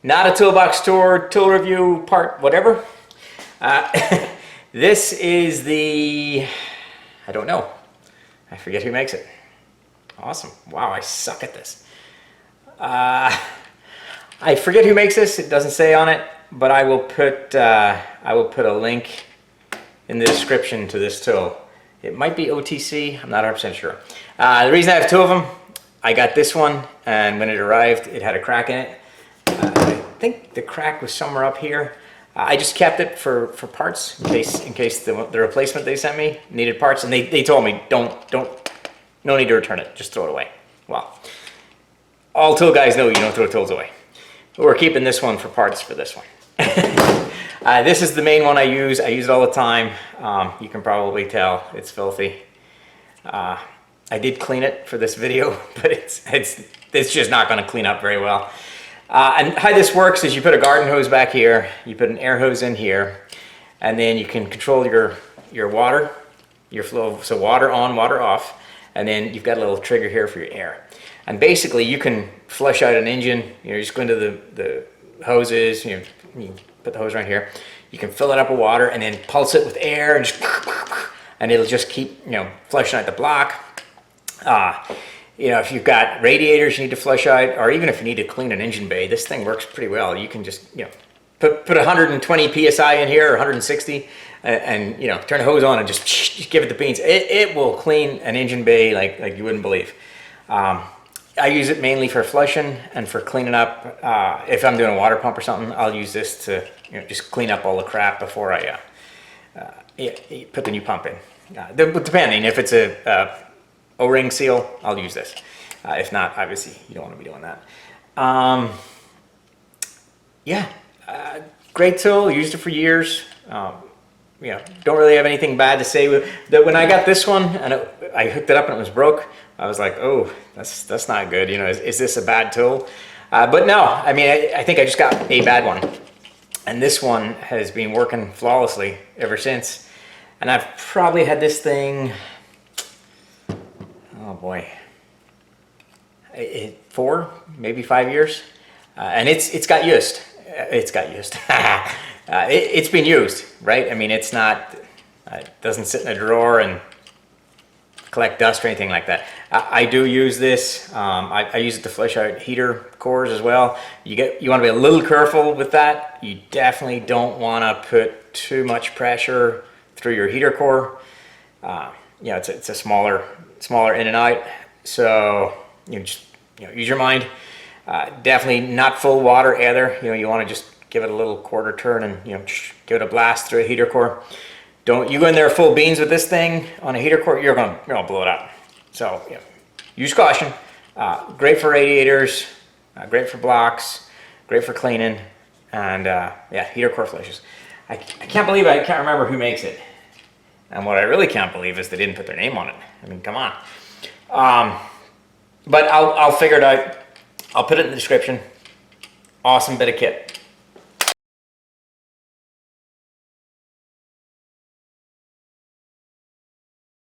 Not a ToolBox tour, tool review, part whatever. This is the, I don't know. I forget who makes it. Awesome. Wow, I suck at this. I forget who makes this. It doesn't say on it, but I will put a link in the description to this tool. It might be OTC. I'm not 100% sure. The reason I have two of them, I got this one, and when it arrived, it had a crack in it. I think the crack was somewhere up here. I just kept it for parts in case the replacement they sent me needed parts, and they told me no need to return it, just throw it away. Well, all tool guys know you don't throw tools away. But we're keeping this one for parts for this one. This is the main one I use. I use it all the time. You can probably tell it's filthy. I did clean it for this video, but it's just not going to clean up very well. And how this works is you put a garden hose back here, you put an air hose in here, and then you can control your water, your flow, so water on, water off, and then you've got a little trigger here for your air. And basically you can flush out an engine, you just go into the hoses, you put the hose right here, you can fill it up with water and then pulse it with air and it'll just keep, flushing out the block. If you've got radiators you need to flush out, or even if you need to clean an engine bay, this thing works pretty well. You can just, put 120 PSI in here or 160 and turn the hose on and just give it the beans. It will clean an engine bay like you wouldn't believe. I use it mainly for flushing and for cleaning up. If I'm doing a water pump or something, I'll use this to just clean up all the crap before I put the new pump in. Depending, if it's a O-ring seal, I'll use this. If not, obviously, you don't want to be doing that. Great tool. Used it for years. Don't really have anything bad to say. When I got this one and I hooked it up and it was broke, I was like, oh, that's not good. Is this a bad tool? But no, I think I just got a bad one. And this one has been working flawlessly ever since. And I've probably had this thing, oh boy, 4, maybe 5 years. And it's got used. It's got used. It's been used, right? It's not, it doesn't sit in a drawer and collect dust or anything like that. I do use this. I use it to flush out heater cores as well. You want to be a little careful with that. You definitely don't want to put too much pressure through your heater core. It's a smaller in and out. So use your mind. Definitely not full water either. You want to just give it a little quarter turn and give it a blast through a heater core. Don't you go in there full beans with this thing on a heater core, you're gonna blow it up. So use caution. Great for radiators, great for blocks, great for cleaning, and heater core flushes. I can't believe I can't remember who makes it. And what I really can't believe is they didn't put their name on it. Come on. But I'll figure it out. I'll put it in the description. Awesome bit of kit.